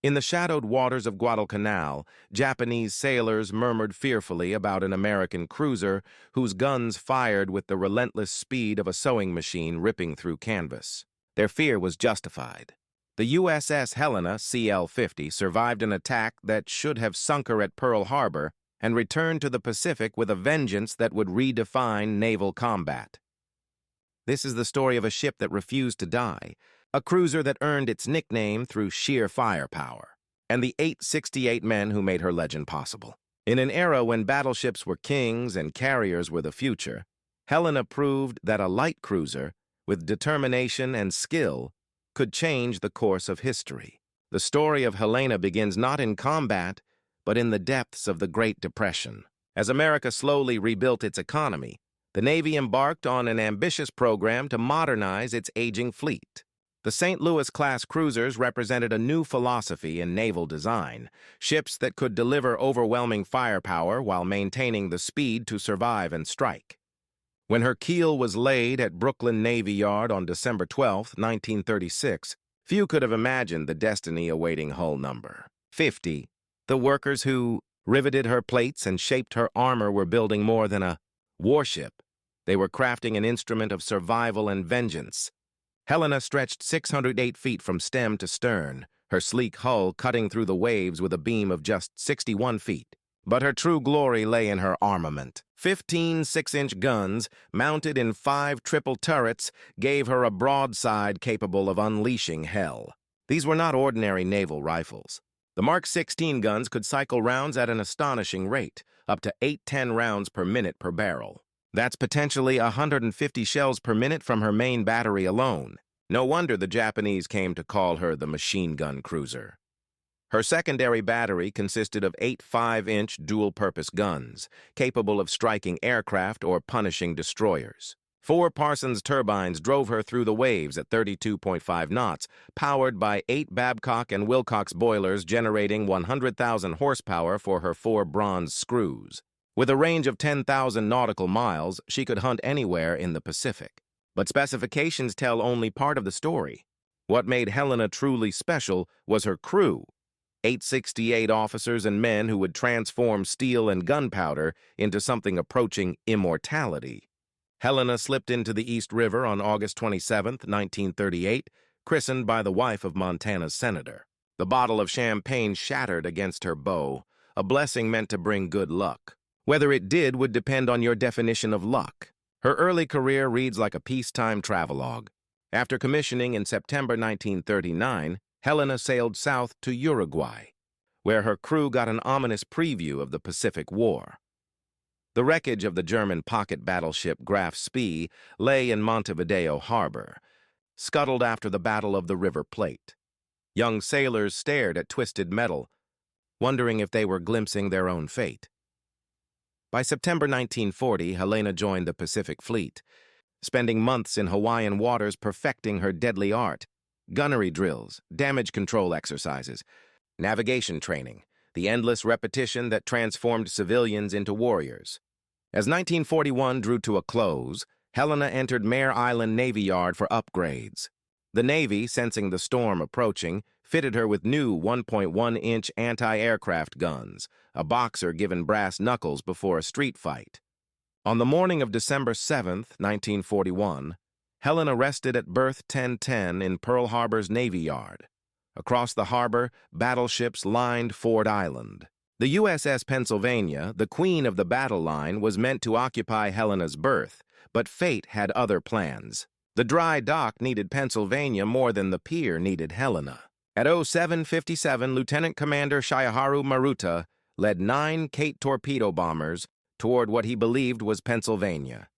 In the shadowed waters of Guadalcanal, Japanese sailors murmured fearfully about an American cruiser whose guns fired with the relentless speed of a sewing machine ripping through canvas. Their fear was justified. The USS Helena, CL-50, survived an attack that should have sunk her at Pearl Harbor and returned to the Pacific with a vengeance that would redefine naval combat. This is the story of a ship that refused to die, a cruiser that earned its nickname through sheer firepower, and the 868 men who made her legend possible. In an era when battleships were kings and carriers were the future, Helena proved that a light cruiser, with determination and skill, could change the course of history. The story of Helena begins not in combat, but in the depths of the Great Depression. As America slowly rebuilt its economy, the Navy embarked on an ambitious program to modernize its aging fleet. The St. Louis-class cruisers represented a new philosophy in naval design, ships that could deliver overwhelming firepower while maintaining the speed to survive and strike. When her keel was laid at Brooklyn Navy Yard on December 12, 1936, few could have imagined the destiny awaiting hull number 50. The workers who riveted her plates and shaped her armor were building more than a warship. They were crafting an instrument of survival and vengeance. Helena stretched 608 feet from stem to stern, her sleek hull cutting through the waves with a beam of just 61 feet. But her true glory lay in her armament. 15 6-inch guns, mounted in 5 triple turrets, gave her a broadside capable of unleashing hell. These were not ordinary naval rifles. The Mark 16 guns could cycle rounds at an astonishing rate, up to 8-10 rounds per minute per barrel. That's potentially 150 shells per minute from her main battery alone. No wonder the Japanese came to call her the machine gun cruiser. Her secondary battery consisted of 8 5-inch dual-purpose guns, capable of striking aircraft or punishing destroyers. 4 Parsons turbines drove her through the waves at 32.5 knots, powered by 8 Babcock and Wilcox boilers generating 100,000 horsepower for her 4 bronze screws. With a range of 10,000 nautical miles, she could hunt anywhere in the Pacific. But specifications tell only part of the story. What made Helena truly special was her crew, 868 officers and men who would transform steel and gunpowder into something approaching immortality. Helena slipped into the East River on August 27, 1938, christened by the wife of Montana's senator. The bottle of champagne shattered against her bow, a blessing meant to bring good luck. Whether it did would depend on your definition of luck. Her early career reads like a peacetime travelogue. After commissioning in September 1939, Helena sailed south to Uruguay, where her crew got an ominous preview of the Pacific War. The wreckage of the German pocket battleship Graf Spee lay in Montevideo Harbor, scuttled after the Battle of the River Plate. Young sailors stared at twisted metal, wondering if they were glimpsing their own fate. By September 1940, Helena joined the Pacific Fleet, spending months in Hawaiian waters perfecting her deadly art: gunnery drills, damage control exercises, navigation training, the endless repetition that transformed civilians into warriors. As 1941 drew to a close, Helena entered Mare Island Navy Yard for upgrades. The Navy, sensing the storm approaching, fitted her with new 1.1-inch anti-aircraft guns, a boxer given brass knuckles before a street fight. On the morning of December 7, 1941, Helena rested at berth 1010 in Pearl Harbor's Navy Yard. Across the harbor, battleships lined Ford Island. The USS Pennsylvania, the queen of the battle line, was meant to occupy Helena's berth, but fate had other plans. The dry dock needed Pennsylvania more than the pier needed Helena. At 07:57, Lieutenant Commander Shigeharu Maruta led 9 Kate torpedo bombers toward what he believed was Pennsylvania.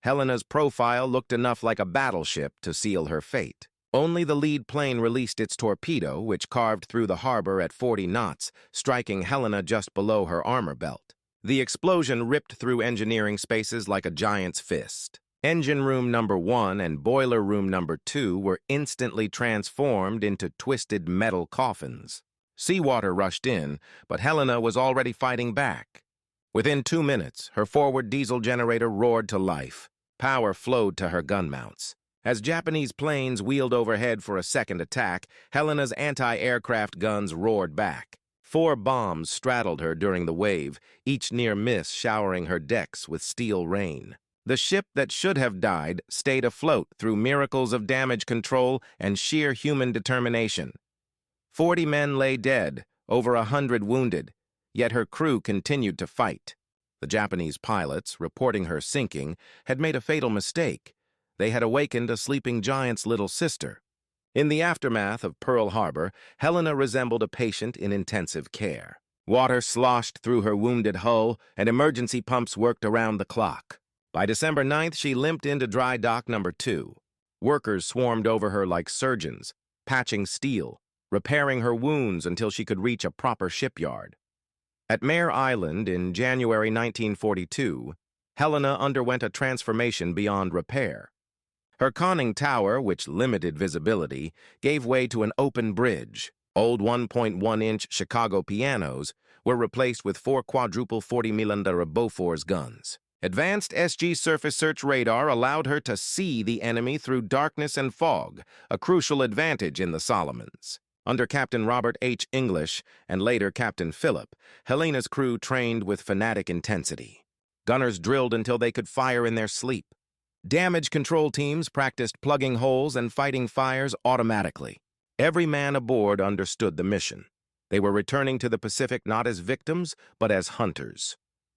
Helena's profile looked enough like a battleship to seal her fate. Only the lead plane released its torpedo, which carved through the harbor at 40 knots, striking Helena just below her armor belt. The explosion ripped through engineering spaces like a giant's fist. Engine room number 1 and boiler room number 2 were instantly transformed into twisted metal coffins. Seawater rushed in, but Helena was already fighting back. Within 2 minutes, her forward diesel generator roared to life. Power flowed to her gun mounts. As Japanese planes wheeled overhead for a second attack, Helena's anti-aircraft guns roared back. 4 bombs straddled her during the wave, each near miss showering her decks with steel rain. The ship that should have died stayed afloat through miracles of damage control and sheer human determination. 40 men lay dead, over 100 wounded, yet her crew continued to fight. The Japanese pilots, reporting her sinking, had made a fatal mistake. They had awakened a sleeping giant's little sister. In the aftermath of Pearl Harbor, Helena resembled a patient in intensive care. Water sloshed through her wounded hull, and emergency pumps worked around the clock. By December 9th, she limped into dry dock number 2. Workers swarmed over her like surgeons, patching steel, repairing her wounds until she could reach a proper shipyard. At Mare Island in January 1942, Helena underwent a transformation beyond repair. Her conning tower, which limited visibility, gave way to an open bridge. Old 1.1-inch Chicago pianos were replaced with 4 quadruple 40mm Bofors guns. Advanced SG surface search radar allowed her to see the enemy through darkness and fog, a crucial advantage in the Solomons. Under Captain Robert H. English and later Captain Phillip, Helena's crew trained with fanatic intensity. Gunners drilled until they could fire in their sleep. Damage control teams practiced plugging holes and fighting fires automatically. Every man aboard understood the mission. They were returning to the Pacific not as victims, but as hunters.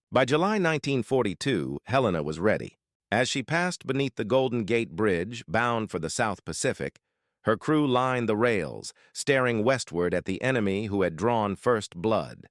By July 1942, Helena was ready. As she passed beneath the Golden Gate Bridge, bound for the South Pacific, her crew lined the rails, staring westward at the enemy who had drawn first blood.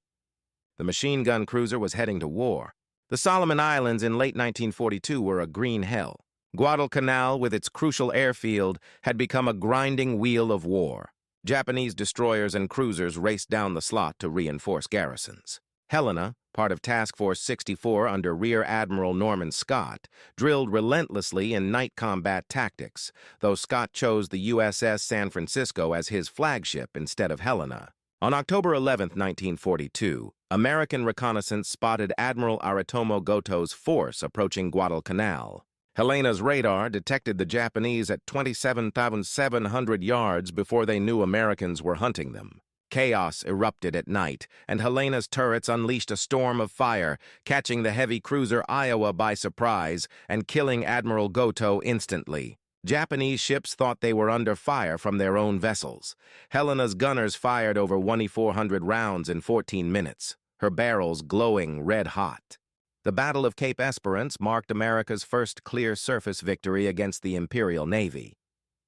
The machine gun cruiser was heading to war. The Solomon Islands in late 1942 were a green hell. Guadalcanal, with its crucial airfield, had become a grinding wheel of war. Japanese destroyers and cruisers raced down the slot to reinforce garrisons. Helena, part of Task Force 64 under Rear Admiral Norman Scott, drilled relentlessly in night combat tactics, though Scott chose the USS San Francisco as his flagship instead of Helena. On October 11, 1942, American reconnaissance spotted Admiral Aritomo Goto's force approaching Guadalcanal. Helena's radar detected the Japanese at 27,700 yards before they knew Americans were hunting them. Chaos erupted at night, and Helena's turrets unleashed a storm of fire, catching the heavy cruiser Iowa by surprise and killing Admiral Goto instantly. Japanese ships thought they were under fire from their own vessels. Helena's gunners fired over 2,400 rounds in 14 minutes, her barrels glowing red-hot. The Battle of Cape Esperance marked America's first clear surface victory against the Imperial Navy.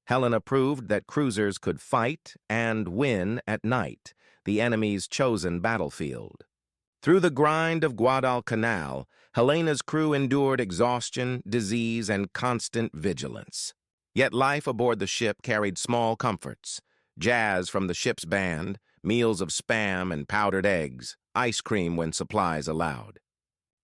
Helena proved that cruisers could fight and win at night, the enemy's chosen battlefield. Through the grind of Guadalcanal, Helena's crew endured exhaustion, disease, and constant vigilance. Yet life aboard the ship carried small comforts: jazz from the ship's band, meals of Spam and powdered eggs, ice cream when supplies allowed.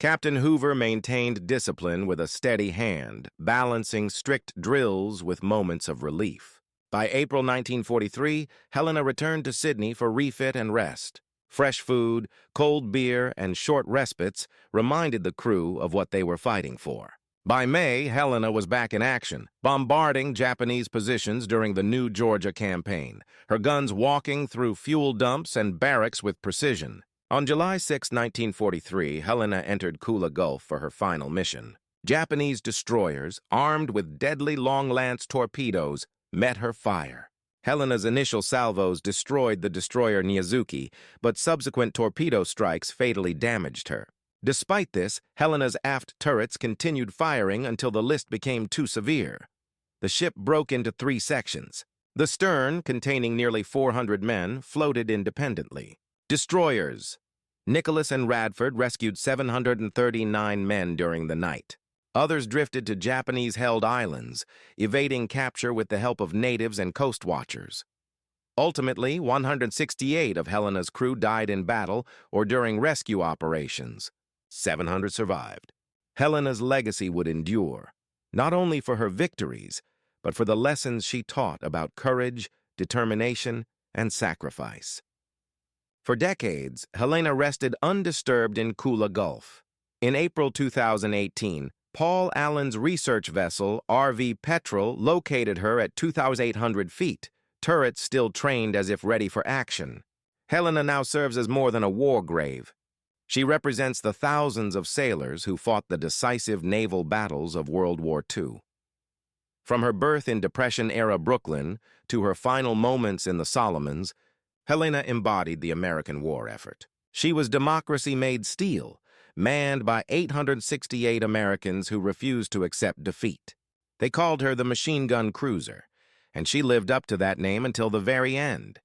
Captain Hoover maintained discipline with a steady hand, balancing strict drills with moments of relief. By April 1943, Helena returned to Sydney for refit and rest. Fresh food, cold beer, and short respites reminded the crew of what they were fighting for. By May, Helena was back in action, bombarding Japanese positions during the New Georgia campaign, her guns walking through fuel dumps and barracks with precision. On July 6, 1943, Helena entered Kula Gulf for her final mission. Japanese destroyers, armed with deadly long-lance torpedoes, met her fire. Helena's initial salvos destroyed the destroyer Niazuki, but subsequent torpedo strikes fatally damaged her. Despite this, Helena's aft turrets continued firing until the list became too severe. The ship broke into 3 sections. The stern, containing nearly 400 men, floated independently. Destroyers. Nicholas and Radford rescued 739 men during the night. Others drifted to Japanese-held islands, evading capture with the help of natives and coast watchers. Ultimately, 168 of Helena's crew died in battle or during rescue operations. 700 survived. Helena's legacy would endure, not only for her victories, but for the lessons she taught about courage, determination, and sacrifice. For decades, Helena rested undisturbed in Kula Gulf. In April 2018, Paul Allen's research vessel, RV Petrel, located her at 2,800 feet, turrets still trained as if ready for action. Helena now serves as more than a war grave. She represents the thousands of sailors who fought the decisive naval battles of World War II. From her birth in Depression-era Brooklyn to her final moments in the Solomons, Helena embodied the American war effort. She was democracy-made steel, manned by 868 Americans who refused to accept defeat. They called her the machine gun cruiser, and she lived up to that name until the very end.